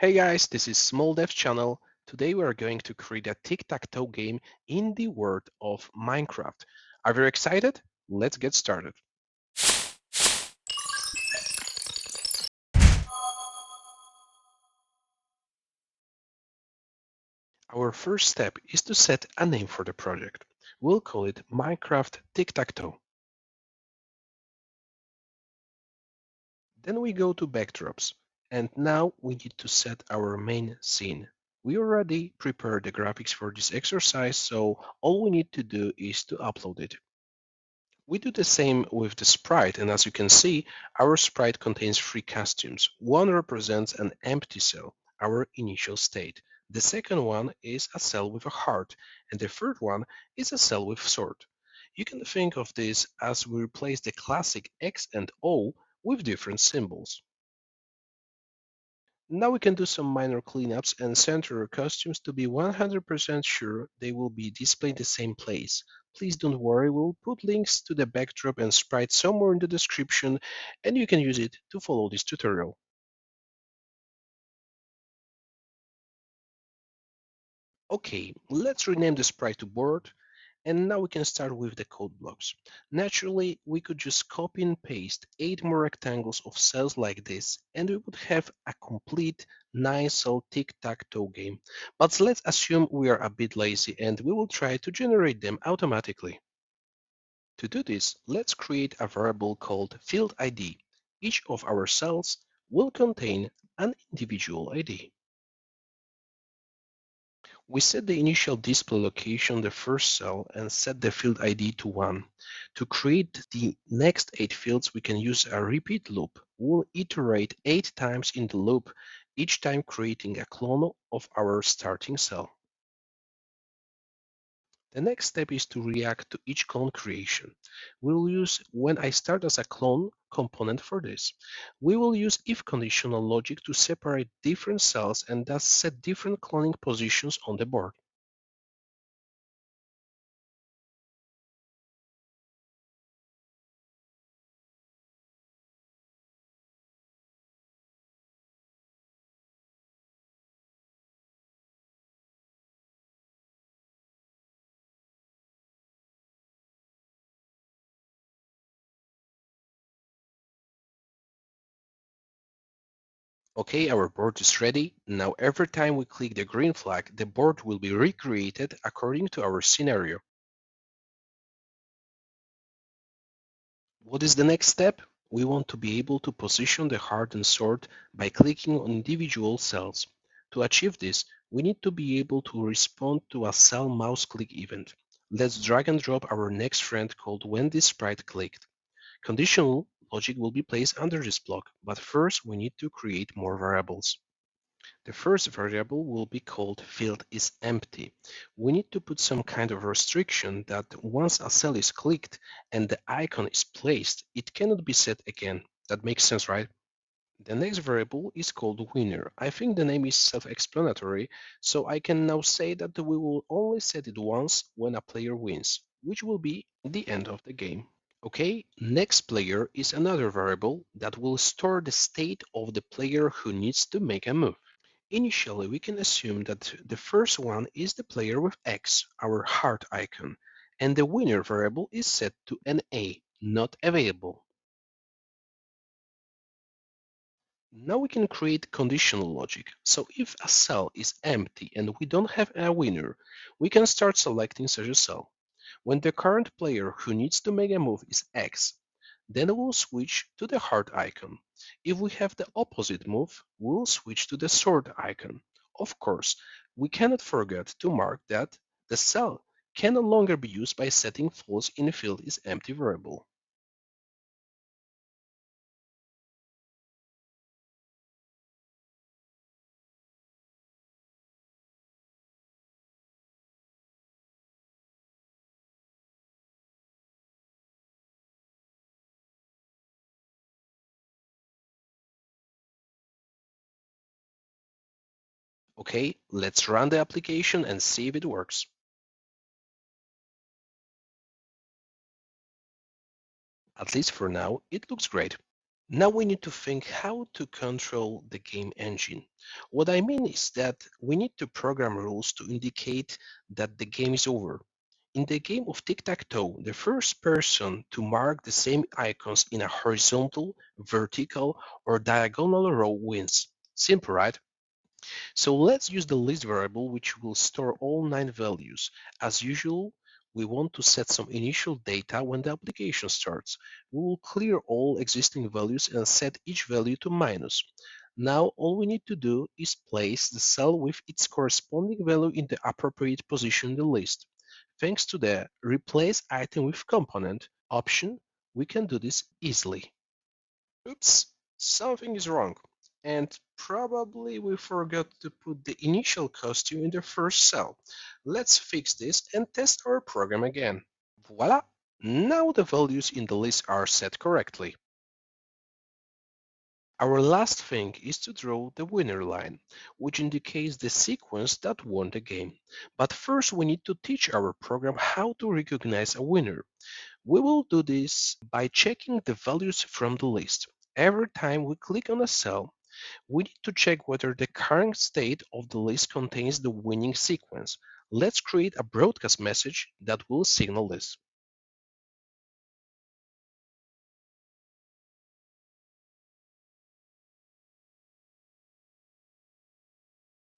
Hey guys, this is Small Dev Channel. Today we are going to create a tic-tac-toe game in the world of Minecraft. Are you excited? Let's get started. Our first step is to set a name for the project. We'll call it Minecraft Tic-Tac-Toe. Then we go to backdrops. And now we need to set our main scene. We already prepared the graphics for this exercise, so all we need to do is to upload it. We do the same with the sprite, and as you can see, our sprite contains three costumes. One represents an empty cell, our initial state. The second one is a cell with a heart, and the third one is a cell with sword. You can think of this as we replace the classic X and O with different symbols. Now we can do some minor cleanups and center our costumes to be 100% sure they will be displayed in the same place. Please don't worry, we'll put links to the backdrop and sprite somewhere in the description and you can use it to follow this tutorial. Okay, let's rename the sprite to board. And now we can start with the code blocks. Naturally, we could just copy and paste 8 more rectangles of cells like this, and we would have a complete 9-cell tic-tac-toe game. But let's assume we are a bit lazy and we will try to generate them automatically. To do this, let's create a variable called field ID. Each of our cells will contain an individual ID. We set the initial display location, the first cell, and set the field ID to 1. To create the next 8 fields, we can use a repeat loop. We'll iterate 8 times in the loop, each time creating a clone of our starting cell. The next step is to react to each clone creation. We will use when I start as a clone component for this. We will use if conditional logic to separate different cells and thus set different cloning positions on the board. Okay, our board is ready. Now every time we click the green flag, the board will be recreated according to our scenario. What is the next step? We want to be able to position the heart and sword by clicking on individual cells. To achieve this, we need to be able to respond to a cell mouse click event. Let's drag and drop our next friend called when this sprite clicked. Conditional logic will be placed under this block, but first we need to create more variables. The first variable will be called field is empty. We need to put some kind of restriction that once a cell is clicked and the icon is placed, it cannot be set again. That makes sense, right? The next variable is called winner. I think the name is self-explanatory, so I can now say that we will only set it once when a player wins, which will be the end of the game. Okay, next player is another variable that will store the state of the player who needs to make a move. Initially, we can assume that the first one is the player with X, our heart icon, and the winner variable is set to NA, not available. Now we can create conditional logic. So if a cell is empty and we don't have a winner, we can start selecting such a cell. When the current player who needs to make a move is X, then we'll switch to the heart icon. If we have the opposite move, we'll switch to the sword icon. Of course, we cannot forget to mark that the cell can no longer be used by setting false in the field is empty variable. Okay, let's run the application and see if it works. At least for now, it looks great. Now we need to think how to control the game engine. What I mean is that we need to program rules to indicate that the game is over. In the game of Tic-Tac-Toe, the first person to mark the same icons in a horizontal, vertical, or diagonal row wins. Simple, right? So let's use the list variable, which will store all 9 values. As usual, we want to set some initial data when the application starts. We will clear all existing values and set each value to minus. Now all we need to do is place the cell with its corresponding value in the appropriate position in the list. Thanks to the replace item with component option, we can do this easily. Oops, something is wrong. And probably we forgot to put the initial costume in the first cell. Let's fix this and test our program again. Voila! Now the values in the list are set correctly. Our last thing is to draw the winner line, which indicates the sequence that won the game. But first we need to teach our program how to recognize a winner. We will do this by checking the values from the list. Every time we click on a cell, we need to check whether the current state of the list contains the winning sequence. Let's create a broadcast message that will signal this.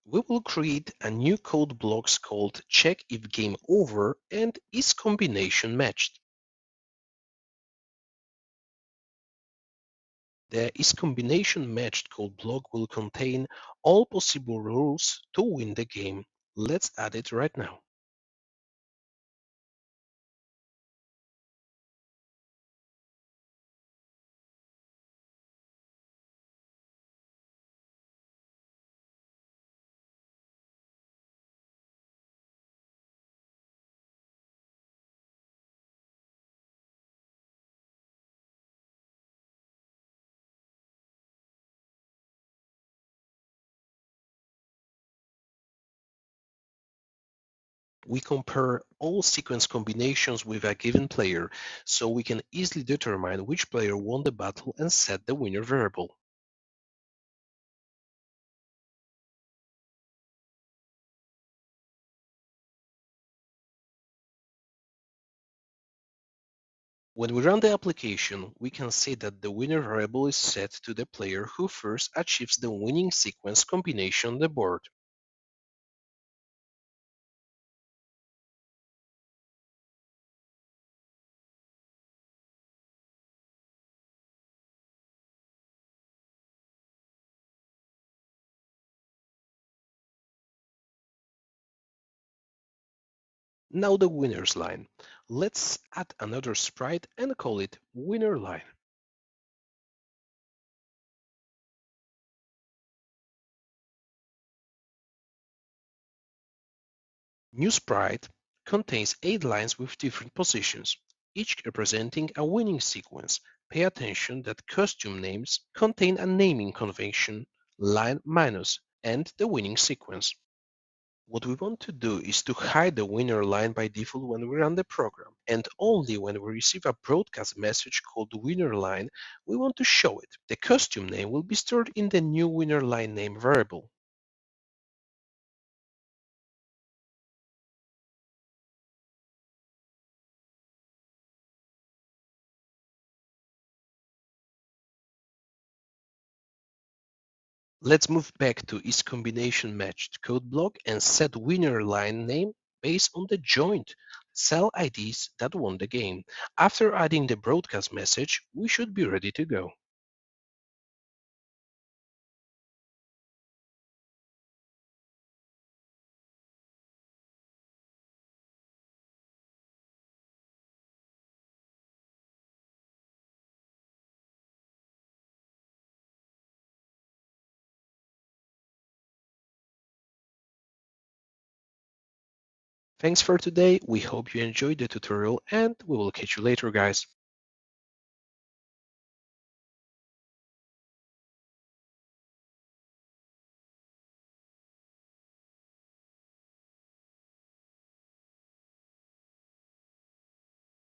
We will create a new code blocks called check if game over and is combination matched. The is combination matched code block will contain all possible rules to win the game. Let's add it right now. We compare all sequence combinations with a given player, so we can easily determine which player won the battle and set the winner variable. When we run the application, we can see that the winner variable is set to the player who first achieves the winning sequence combination on the board. Now the winners line. Let's add another sprite and call it winner line. New sprite contains 8 lines with different positions, each representing a winning sequence. Pay attention that costume names contain a naming convention, line minus, and the winning sequence. What we want to do is to hide the winner line by default when we run the program, and only when we receive a broadcast message called winner line, we want to show it. The costume name will be stored in the new winner line name variable. Let's move back to is combination matched code block and set winner line name based on the joint cell IDs that won the game. After adding the broadcast message, we should be ready to go. Thanks for today. We hope you enjoyed the tutorial and we will catch you later, guys.